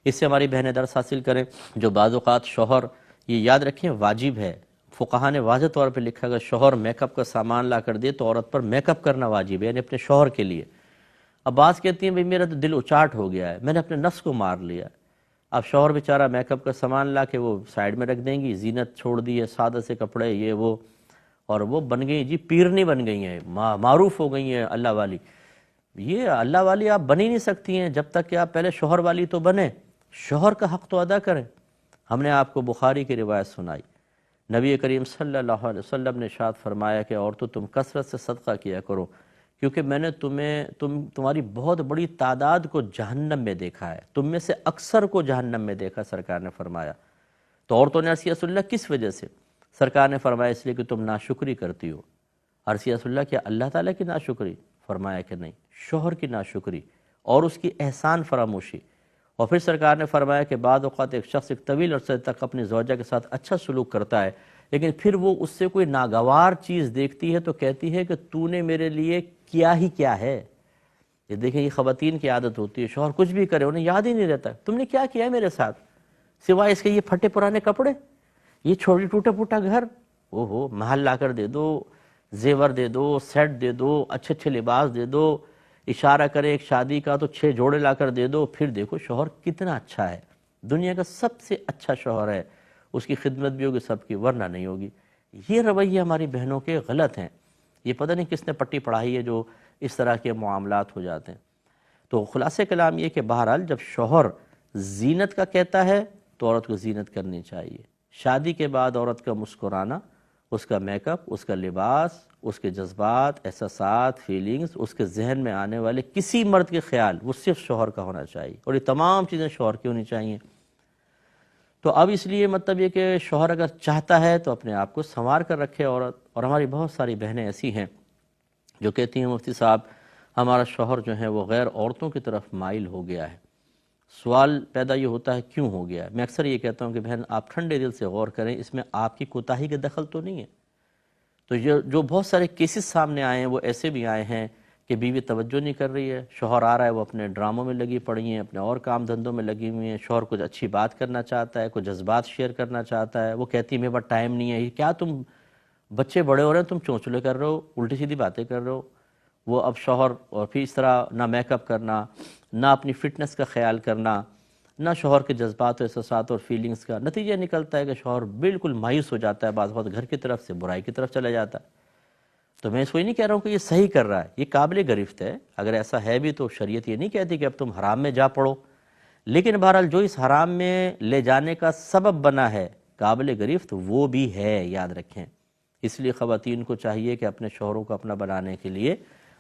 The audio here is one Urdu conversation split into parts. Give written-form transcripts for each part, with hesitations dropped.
اس سے ہماری بہنیں درس حاصل کریں۔ جو بعض اوقات شوہر، یہ یاد رکھیں واجب ہے، فقہا نے واضح طور پہ لکھا کہ شوہر میک اپ کا سامان لا کر دے تو عورت پر میک اپ کرنا واجب ہے، یعنی اپنے شوہر کے لیے۔ اب بعض کہتی ہیں بھئی میرا تو دل اچاٹ ہو گیا ہے، میں نے اپنے نفس کو مار لیا۔ اب شوہر بیچارہ میک اپ کا سامان لا کے وہ سائیڈ میں رکھ دیں گی، زینت چھوڑ دی ہے، سادہ سے کپڑے یہ وہ، اور وہ بن گئی جی پیرنی بن گئی ہیں، معروف ہو گئی ہیں اللہ والی۔ یہ اللہ والی آپ بن ہی نہیں سکتی ہیں جب تک کہ آپ پہلے شوہر والی تو بنیں، شوہر کا حق تو ادا کریں۔ ہم نے آپ کو بخاری کی روایت سنائی، نبی کریم صلی اللہ علیہ وسلم نے ارشاد فرمایا کہ عورتوں تم کثرت سے صدقہ کیا کرو، کیونکہ میں نے تمہاری بہت بڑی تعداد کو جہنم میں دیکھا ہے، تم میں سے اکثر کو جہنم میں دیکھا، سرکار نے فرمایا۔ تو عورتوں نے عرض یا رسول اللہ کس وجہ سے؟ سرکار نے فرمایا اس لیے کہ تم ناشکری کرتی ہو۔ عرض یا رسول اللہ کیا اللہ تعالیٰ کی ناشکری؟ فرمایا کہ نہیں، شوہر کی ناشکری اور اس کی احسان فراموشی۔ اور پھر سرکار نے فرمایا کہ بعض اوقات ایک شخص ایک طویل عرصے تک اپنی زوجہ کے ساتھ اچھا سلوک کرتا ہے، لیکن پھر وہ اس سے کوئی ناگوار چیز دیکھتی ہے تو کہتی ہے کہ تو نے میرے لیے کیا ہی کیا ہے۔ یہ دیکھیں یہ خواتین کی عادت ہوتی ہے، شوہر کچھ بھی کرے انہیں یاد ہی نہیں رہتا تم نے کیا کیا ہے میرے ساتھ، سوائے اس کے یہ پھٹے پرانے کپڑے، یہ چھوٹی ٹوٹا پھوٹا گھر، اوہو محل لا کر دے دو، زیور دے دو، سیٹ دے دو، اچھے اچھے لباس دے دو، اشارہ کرے ایک شادی کا تو 6 جوڑے لا کر دے دو، پھر دیکھو شوہر کتنا اچھا ہے، دنیا کا سب سے اچھا شوہر ہے، اس کی خدمت بھی ہوگی سب کی، ورنہ نہیں ہوگی۔ یہ رویے ہماری بہنوں کے غلط ہیں، یہ پتہ نہیں کس نے پٹی پڑھائی ہے جو اس طرح کے معاملات ہو جاتے ہیں۔ تو خلاصہ کلام یہ کہ بہرحال جب شوہر زینت کا کہتا ہے تو عورت کو زینت کرنی چاہیے۔ شادی کے بعد عورت کا مسکرانا، اس کا میک اپ، اس کا لباس، اس کے جذبات، احساسات، فیلنگز، اس کے ذہن میں آنے والے کسی مرد کے خیال وہ صرف شوہر کا ہونا چاہیے، اور یہ تمام چیزیں شوہر کی ہونی چاہیے۔ تو اب اس لیے مطلب یہ کہ شوہر اگر چاہتا ہے تو اپنے آپ کو سنوار کر رکھے عورت۔ اور ہماری بہت ساری بہنیں ایسی ہیں جو کہتی ہیں مفتی صاحب ہمارا شوہر جو ہے وہ غیر عورتوں کی طرف مائل ہو گیا ہے۔ سوال پیدا یہ ہوتا ہے کیوں ہو گیا ہے؟ میں اکثر یہ کہتا ہوں کہ بہن آپ ٹھنڈے دل سے غور کریں، اس میں آپ کی کوتاہی کا دخل تو نہیں ہے۔ تو جو بہت سارے کیسز سامنے آئے ہیں وہ ایسے بھی آئے ہیں کہ بیوی توجہ نہیں کر رہی ہے، شوہر آ رہا ہے وہ اپنے ڈراموں میں لگی پڑی ہیں، اپنے اور کام دھندوں میں لگی ہوئی ہیں، شوہر کچھ اچھی بات کرنا چاہتا ہے، کچھ جذبات شیئر کرنا چاہتا ہے، وہ کہتی ہے میرے پاس ٹائم نہیں ہے۔ یہ کیا تم بچے بڑے ہو رہے ہیں، تم چونچلے کر رہے ہو، الٹی سیدھی باتیں کر رہے ہو۔ وہ اب شوہر اور پھر اس طرح نہ میک اپ کرنا، نہ اپنی فٹنس کا خیال کرنا، نہ شوہر کے جذبات و احساسات اور فیلنگز کا، نتیجہ نکلتا ہے کہ شوہر بالکل مایوس ہو جاتا ہے، بعض وقت گھر کی طرف سے برائی کی طرف چلا جاتا ہے۔ تو میں اس کو یہ نہیں کہہ رہا ہوں کہ یہ صحیح کر رہا ہے، یہ قابل گرفت ہے، اگر ایسا ہے بھی تو شریعت یہ نہیں کہتی کہ اب تم حرام میں جا پڑو، لیکن بہرحال جو اس حرام میں لے جانے کا سبب بنا ہے قابل گرفت وہ بھی ہے، یاد رکھیں۔ اس لیے خواتین کو چاہیے کہ اپنے شوہروں کو اپنا بنانے کے لیے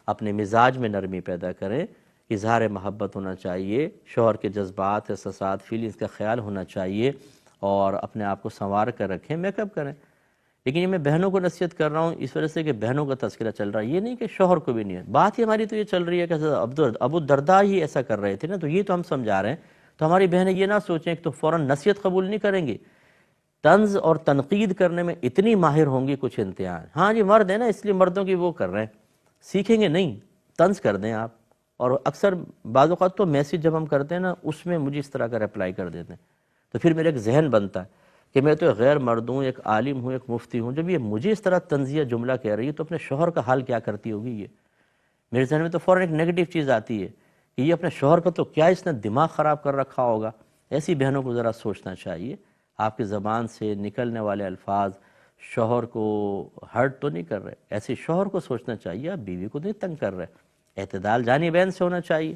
اپنے مزاج میں نرمی پیدا کریں، اظہار محبت ہونا چاہیے، شوہر کے جذبات، احساسات، فیلنگز کا خیال ہونا چاہیے، اور اپنے آپ کو سنوار کر رکھیں، میک اپ کریں۔ لیکن یہ میں بہنوں کو نصیحت کر رہا ہوں اس وجہ سے کہ بہنوں کا تذکرہ چل رہا ہے، یہ نہیں کہ شوہر کو بھی نہیں ہے۔ بات ہی ہماری تو یہ چل رہی ہے کہ ابو الدرداء ہی ایسا کر رہے تھے نا، تو یہ تو ہم سمجھا رہے ہیں، تو ہماری بہنیں یہ نہ سوچیں کہ تو فوراً نصیحت قبول نہیں کریں گی، طنز اور تنقید کرنے میں اتنی ماہر ہوں گی کچھ انتہا۔ ہاں جی مرد ہیں نا اس لیے مردوں کی وہ کر رہے ہیں، سیکھیں گے نہیں، طنز کر دیں آپ۔ اور اکثر بعض اوقات تو میسیج جب ہم کرتے ہیں نا اس میں مجھے اس طرح کا رپلائی کر دیتے ہیں، تو پھر میرے ایک ذہن بنتا ہے کہ میں تو ایک غیر مرد ہوں، ایک عالم ہوں، ایک مفتی ہوں، جب یہ مجھے اس طرح طنزیہ جملہ کہہ رہی ہے تو اپنے شوہر کا حال کیا کرتی ہوگی؟ یہ میرے ذہن میں تو فوراً ایک نیگیٹو چیز آتی ہے کہ یہ اپنے شوہر کا تو کیا اس نے دماغ خراب کر رکھا ہوگا۔ ایسی بہنوں کو ذرا سوچنا چاہیے، آپ کی زبان سے نکلنے والے الفاظ شوہر کو ہرٹ تو نہیں کر رہے، ایسے شوہر کو سوچنا چاہیے آپ بیوی کو نہیں تنگ کر رہے۔ اعتدال جانی بہن سے ہونا چاہیے۔